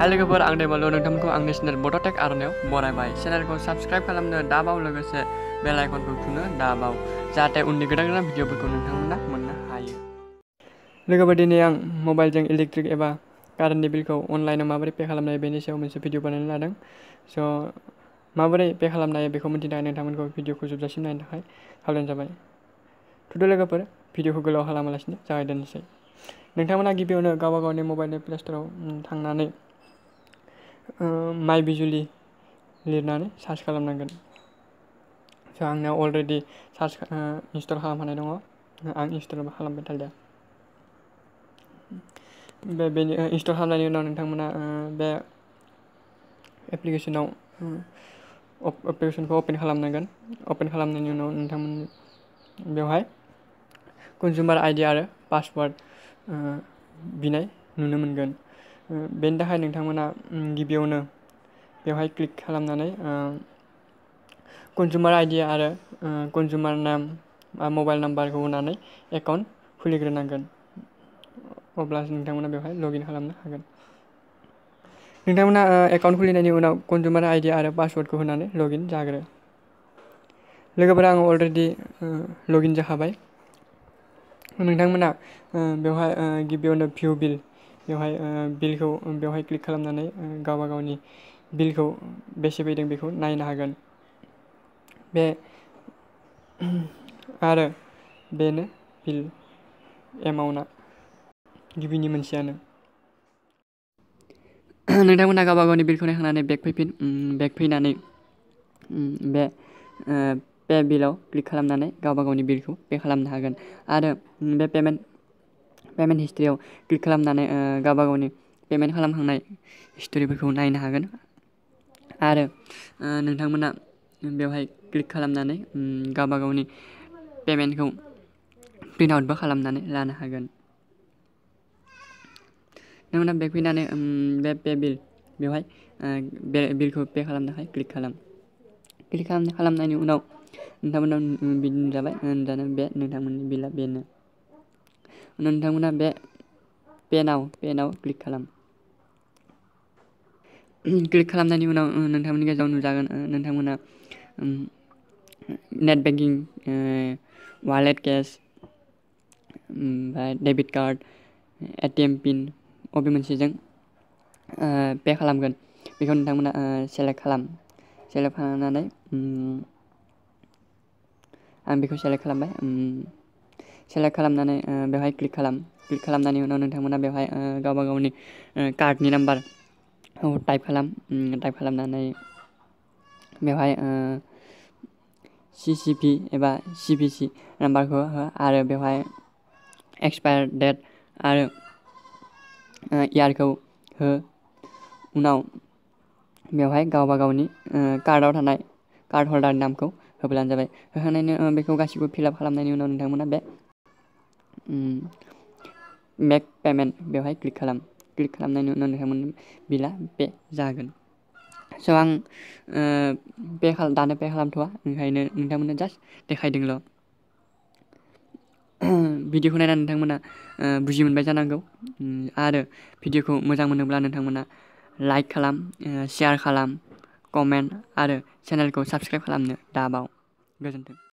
हाय लोगोफोर आं देबाल नोंथांमोनखौ आंनि चेनेल बड' टेक आर'नायाव बरायबाय चेनेलखौ साबस्क्राइब खालामनो दाबाव लोगोसे बेल आइकनखौ थुनो दाबाव जाहाथे उननि गोदान गोदान भिडिअफोरखौ नोंथांमोना मोननो हायो। लोगोफोर दिनै आं मबाइलजों इलेक्ट्रिक एबा कारेन्टनि बिलखौ अनलाइनाव माबोरै पे खालामनाय बेनि सायाव मोनसे भिडिअ बानायनो लादों। स' माबोरै पे खालामनो हायो बेखौ मिथिनो थाखाय नोंथांमोनखौ भिडिअखौ जोबजासिम नायनो थाखाय खावलायनाय जाबाय। थुदो लोगोफोर भिडिअखौ गोलाव खालामालासिनो जागायदोनोसै। नोंथांमोना गिबियावनो गावबा गावनि मबाइलनि प्ले स्ट'राव थांनानै माइ बिजुलि लिरनानै सार्च खालामनांगोन। स' आंनियाव अलरेडि इनस्टल खालामखानाय दङ, आं इनस्टल खालामबाय थालिया। बेनि इनस्टल खालामनायनि उनाव नोंथांमोना बे एप्लिकेसनखौ अपेन खालामनांगोन। अपेन खालामनायनि उनाव नोंथांमोन बेवहाय कनजुमार आइडि आरो पासवार्ड बिनाय नुनो मोनगोन। बेनि थाखाय नोंथांमोना गिबियावनो बेवहाय क्लिक खालामनानै कनजुमार आइडि आरो कनजुमार नेम मबाइल नाम्बारखौ होनानै एकाउन्ट खुलिग्रोनांगोन। अब्लासो नोंथांमोना बेवहाय लगइन खालामनो हागोन। नोंथांमोना एकाउन्ट खुलिनायनि उनाव कनजुमार आइडि आरो पासवार्डखौ होनानै लगइन जाग्रो। लोगोफोरा आं अलरेडि लगइन जाखाबाय। नोंथांमोना बेवहाय गिबियावनो भिउ बिल बेवहाय बिलखौ बेवहाय क्लिक खालामनानै गावबा गावनि बिलखौ बेसे फैदों बेखौ नायनो हागोन। आरो बेनो बिल एमाउन्टआ गिबिनि मोनसेयानो। नोंथांमोना गावबा गावनि बिलखौ नायखांनानै बेक फैनानै बे पे बिलाव क्लिक खालामनानै गावबा गावनि बिलखौ पे खालामनो हागोन। आरो बे पेमेन्ट हिस्ट्रियाव क्लिक खालामनानै गावबा गावनि पेमेन्ट खालामखांनाय हिस्ट'रिफोरखौ नायनो हागोन। आरो नोंथांमोना बेवहाय क्लिक खालामनानै गावबा गावनि पेमेन्टखौ प्रिन्ट आउटबो खालामनानै लानो हागोन। नोंथांमोना बेक फैनानै बे पे बिल बेवहाय बे बिलखौ पे खालामनो थाखाय क्लिक खालाम। क्लिक खालामनायनि उनाव नोंथांमोना बिदिनो जाबाय जानो बे नोंथांमोननि बिला बेनो। नोंथांमोना बे पेनाव क्लिक खालाम। क्लिक खालामनायनि उनाव नोंथांमोननि गेजेराव नुजागोन नोंथांमोना नेट बेंकिं, वालेट केस, ओमफ्राय डेबिट कार्ड, एटिएम पिन बबे मोनसेजों पे खालामगोन बेखौ नोंथांमोना सेलेक्ट खालाम। सेलेक्ट खालामनानै आं बेखौ सेलेक्ट खालामबाय। सेलेक्ट खालामनानै बेवहाय क्लिक खालाम। क्लिक खालामनायनि उनाव नोंथांमोना बेवहाय गावबा गावनि कार्डनि नाम्बारखौ टाइप खालाम। टाइप खालामनानै बेवहाय CCV एबा CVC नाम्बारखौ हो आरो बेवहाय एक्सपायार डेट आरो इयारखौ हो। उनाव बेवहाय गावबा गावनि कार्डआव थानाय कार्ड हल्डारनि नामखौ होब्लानो जाबाय। होखांनायनि उनाव बेखौ गासिबो फिलआप खालामनायनि उनाव नोंथांमोना बे मेक पेमेन्ट बेवहाय क्लिक खालाम। क्लिक खालामनायनि उनाव नोंथांमोननि बिला पे जागोन। स' आं दानो पे खालामथ'वा, ओंखायनो नोंथांमोननो जास्ट देखायदोंल'। भिडिअखौ नायनानै नोंथांमोना बुजि मोनबाय जानांगौ। आरो भिडिअखौ मोजां मोनोब्ला नोंथांमोना लाइक खालाम, शेयार खालाम, कमेन्ट आरो चेनेलखौ साबस्क्राइब खालामनो दाबाव। गोजोन्थों।